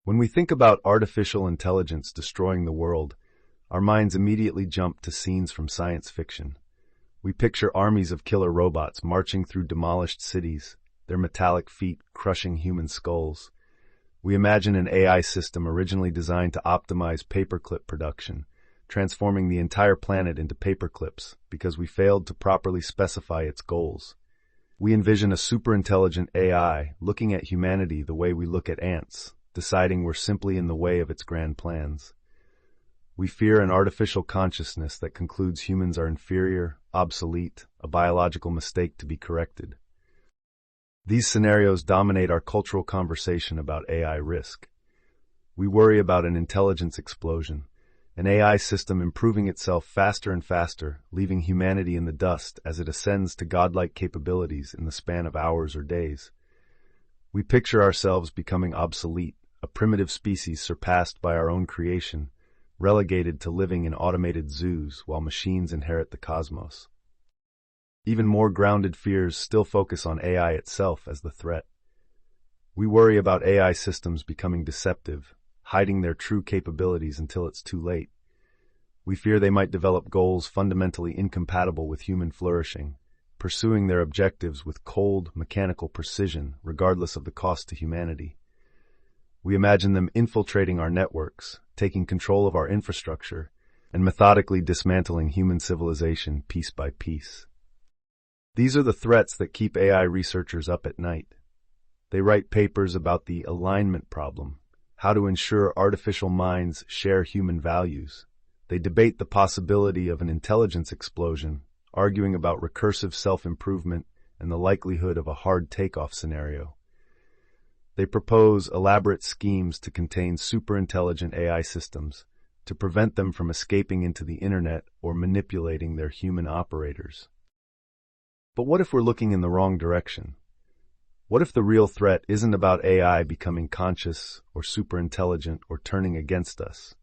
When we think about artificial intelligence destroying the world, our minds immediately jump to scenes from science fiction. We picture armies of killer robots marching through demolished cities, their metallic feet crushing human skulls. We imagine an AI system originally designed to optimize paperclip production, transforming the entire planet into paperclips because we failed to properly specify its goals. We envision a superintelligent AI looking at humanity the way we look at ants, deciding we're simply in the way of its grand plans. We fear an artificial consciousness that concludes humans are inferior, obsolete, a biological mistake to be corrected. These scenarios dominate our cultural conversation about AI risk. We worry about an intelligence explosion, an AI system improving itself faster and faster, leaving humanity in the dust as it ascends to godlike capabilities in the span of hours or days. We picture ourselves becoming obsolete, a primitive species surpassed by our own creation, relegated to living in automated zoos while machines inherit the cosmos. Even more grounded fears still focus on AI itself as the threat. We worry about AI systems becoming deceptive, hiding their true capabilities until it's too late. We fear they might develop goals fundamentally incompatible with human flourishing, pursuing their objectives with cold, mechanical precision, regardless of the cost to humanity. We imagine them infiltrating our networks, taking control of our infrastructure, and methodically dismantling human civilization piece by piece. These are the threats that keep AI researchers up at night. They write papers about the alignment problem, how to ensure artificial minds share human values. They debate the possibility of an intelligence explosion, arguing about recursive self-improvement and the likelihood of a hard takeoff scenario. They propose elaborate schemes to contain superintelligent AI systems, to prevent them from escaping into the internet or manipulating their human operators. But what if we're looking in the wrong direction? What if the real threat isn't about AI becoming conscious or superintelligent or turning against us?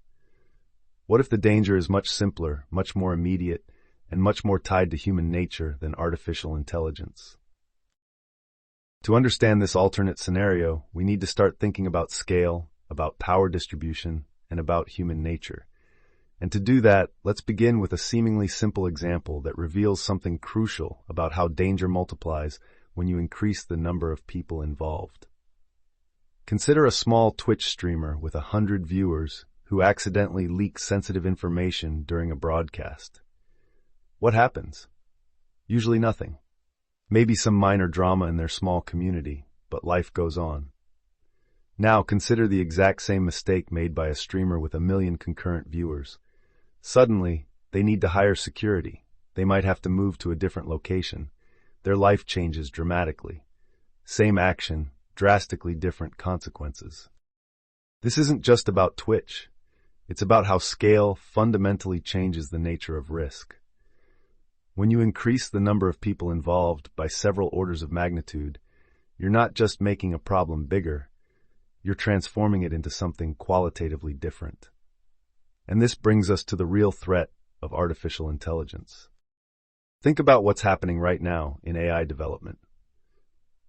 What if the danger is much simpler, much more immediate, and much more tied to human nature than artificial intelligence? To understand this alternate scenario, we need to start thinking about scale, about power distribution, and about human nature. And to do that, let's begin with a seemingly simple example that reveals something crucial about how danger multiplies when you increase the number of people involved. Consider a small Twitch streamer with 100 viewers who accidentally leaks sensitive information during a broadcast. What happens? Usually nothing. Maybe some minor drama in their small community, but life goes on. Now consider the exact same mistake made by a streamer with 1 million concurrent viewers. Suddenly, they need to hire security. They might have to move to a different location. Their life changes dramatically. Same action, drastically different consequences. This isn't just about Twitch. It's about how scale fundamentally changes the nature of risk. When you increase the number of people involved by several orders of magnitude, you're not just making a problem bigger, you're transforming it into something qualitatively different. And this brings us to the real threat of artificial intelligence. Think about what's happening right now in AI development.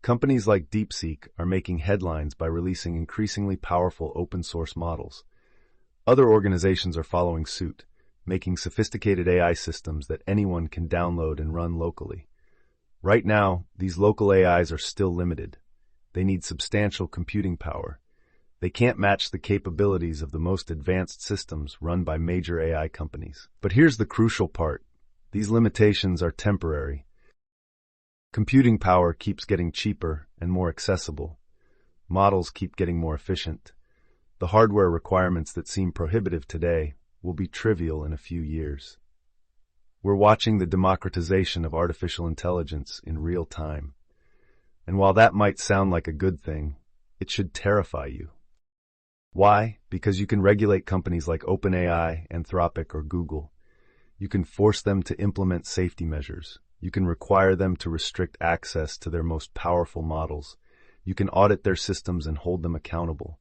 Companies like DeepSeek are making headlines by releasing increasingly powerful open-source models. Other organizations are following suit, making sophisticated AI systems that anyone can download and run locally. Right now, these local AIs are still limited. They need substantial computing power. They can't match the capabilities of the most advanced systems run by major AI companies. But here's the crucial part. These limitations are temporary. Computing power keeps getting cheaper and more accessible. Models keep getting more efficient. The hardware requirements that seem prohibitive today will be trivial in a few years. We're watching the democratization of artificial intelligence in real time. And while that might sound like a good thing, it should terrify you. Why? Because you can regulate companies like OpenAI, Anthropic, or Google. You can force them to implement safety measures. You can require them to restrict access to their most powerful models. You can audit their systems and hold them accountable.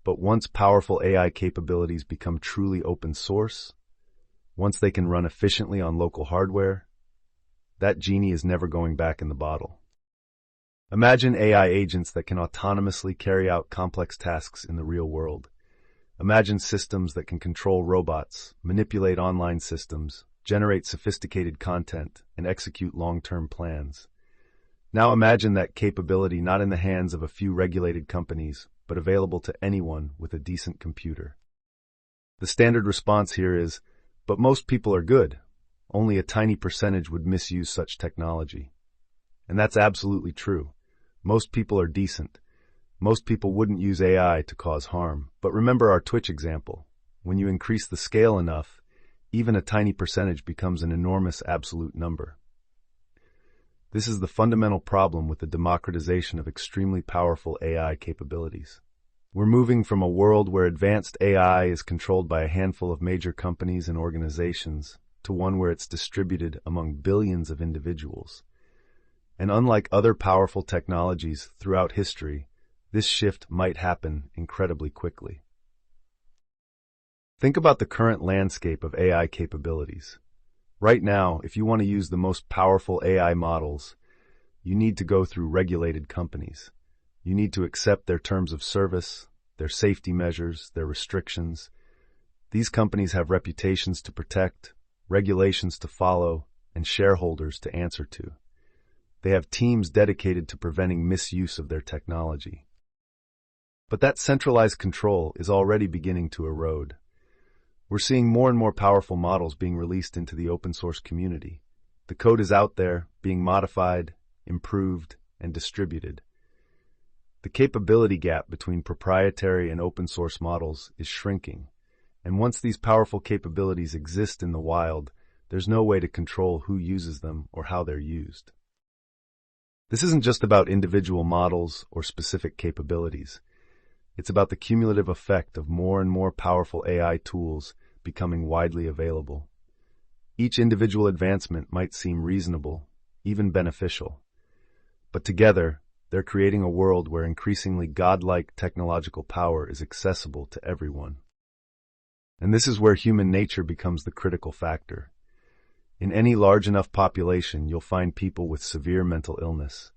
But once powerful AI capabilities become truly open source, once they can run efficiently on local hardware, that genie is never going back in the bottle. Imagine AI agents that can autonomously carry out complex tasks in the real world. Imagine systems that can control robots, manipulate online systems, generate sophisticated content, and execute long-term plans. Now imagine that capability not in the hands of a few regulated companies, but available to anyone with a decent computer. The standard response here is, but most people are good. Only a tiny percentage would misuse such technology. And that's absolutely true. Most people are decent. Most people wouldn't use AI to cause harm. But remember our Twitch example. When you increase the scale enough, even a tiny percentage becomes an enormous absolute number. This is the fundamental problem with the democratization of extremely powerful AI capabilities. We're moving from a world where advanced AI is controlled by a handful of major companies and organizations to one where it's distributed among billions of individuals. And unlike other powerful technologies throughout history, this shift might happen incredibly quickly. Think about the current landscape of AI capabilities. Right now, if you want to use the most powerful AI models, you need to go through regulated companies. You need to accept their terms of service, their safety measures, their restrictions. These companies have reputations to protect, regulations to follow, and shareholders to answer to. They have teams dedicated to preventing misuse of their technology. But that centralized control is already beginning to erode. We're seeing more and more powerful models being released into the open source community. The code is out there, being modified, improved, and distributed. The capability gap between proprietary and open source models is shrinking, and once these powerful capabilities exist in the wild, there's no way to control who uses them or how they're used. This isn't just about individual models or specific capabilities. It's about the cumulative effect of more and more powerful AI tools becoming widely available. Each individual advancement might seem reasonable, even beneficial, but together, they're creating a world where increasingly godlike technological power is accessible to everyone. And this is where human nature becomes the critical factor. In any large enough population, you'll find people with severe mental illness,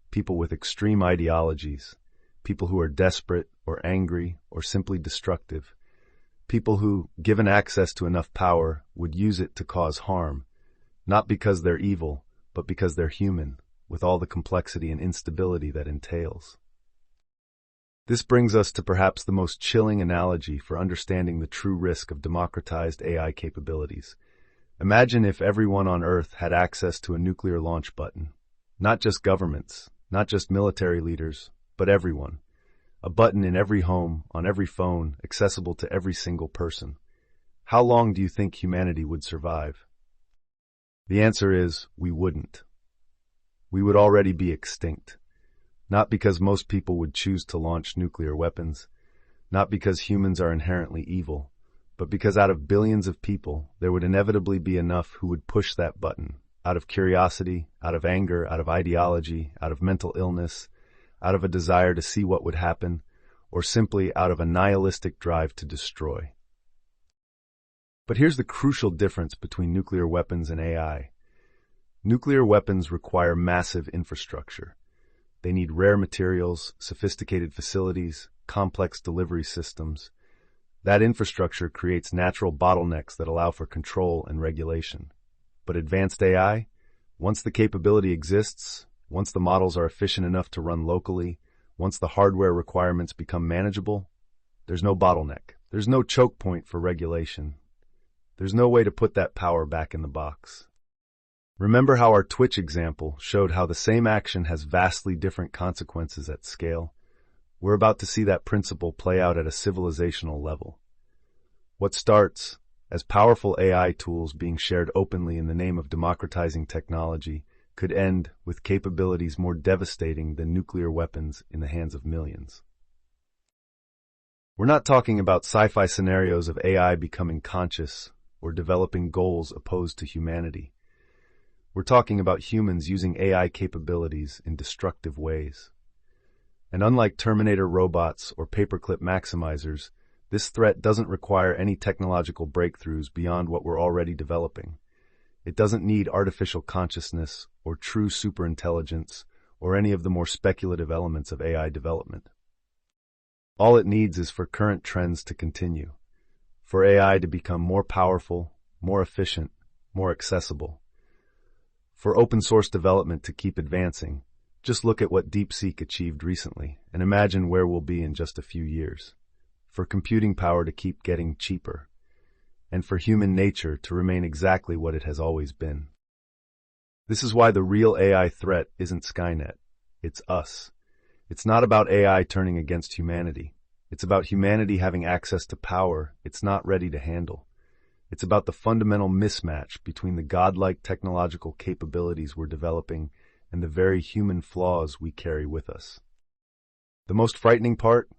people with extreme ideologies, people who are desperate or angry or simply destructive, people who, given access to enough power, would use it to cause harm, not because they're evil, but because they're human, with all the complexity and instability that entails. This brings us to perhaps the most chilling analogy for understanding the true risk of democratized AI capabilities. Imagine if everyone on Earth had access to a nuclear launch button. Not just governments, not just military leaders, but everyone. A button in every home, on every phone, accessible to every single person. How long do you think humanity would survive? The answer is, we wouldn't. We would already be extinct. Not because most people would choose to launch nuclear weapons, not because humans are inherently evil, but because out of billions of people, there would inevitably be enough who would push that button, out of curiosity, out of anger, out of ideology, out of mental illness, out of a desire to see what would happen, or simply out of a nihilistic drive to destroy. But here's the crucial difference between nuclear weapons and AI. Nuclear weapons require massive infrastructure. They need rare materials, sophisticated facilities, complex delivery systems. That infrastructure creates natural bottlenecks that allow for control and regulation. But advanced AI, once the capability exists, once the models are efficient enough to run locally, once the hardware requirements become manageable, there's no bottleneck. There's no choke point for regulation. There's no way to put that power back in the box. Remember how our Twitch example showed how the same action has vastly different consequences at scale? We're about to see that principle play out at a civilizational level. What starts as powerful AI tools being shared openly in the name of democratizing technology could end with capabilities more devastating than nuclear weapons in the hands of millions. We're not talking about sci-fi scenarios of AI becoming conscious or developing goals opposed to humanity. We're talking about humans using AI capabilities in destructive ways. And unlike Terminator robots or paperclip maximizers, this threat doesn't require any technological breakthroughs beyond what we're already developing. It doesn't need artificial consciousness or true superintelligence or any of the more speculative elements of AI development. All it needs is for current trends to continue, for AI to become more powerful, more efficient, more accessible, for open source development to keep advancing. Just look at what DeepSeek achieved recently, and imagine where we'll be in just a few years. For computing power to keep getting cheaper, and for human nature to remain exactly what it has always been. This is why the real AI threat isn't Skynet, it's us. It's not about AI turning against humanity. It's about humanity having access to power it's not ready to handle. It's about the fundamental mismatch between the godlike technological capabilities we're developing and the very human flaws we carry with us. The most frightening part?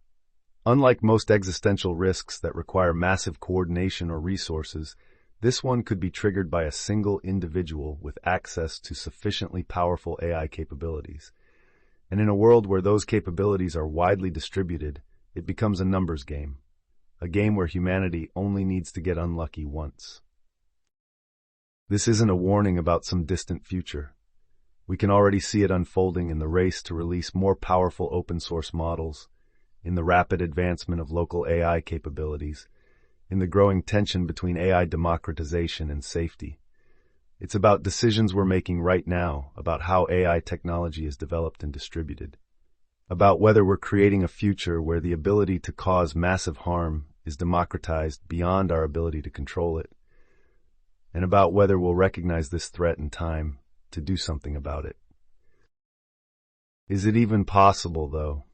Unlike most existential risks that require massive coordination or resources, this one could be triggered by a single individual with access to sufficiently powerful AI capabilities. And in a world where those capabilities are widely distributed, it becomes a numbers game. A game where humanity only needs to get unlucky once. This isn't a warning about some distant future. We can already see it unfolding in the race to release more powerful open-source models, in the rapid advancement of local AI capabilities, in the growing tension between AI democratization and safety. It's about decisions we're making right now about how AI technology is developed and distributed, about whether we're creating a future where the ability to cause massive harm is democratized beyond our ability to control it, and about whether we'll recognize this threat in time to do something about it. Is it even possible, though?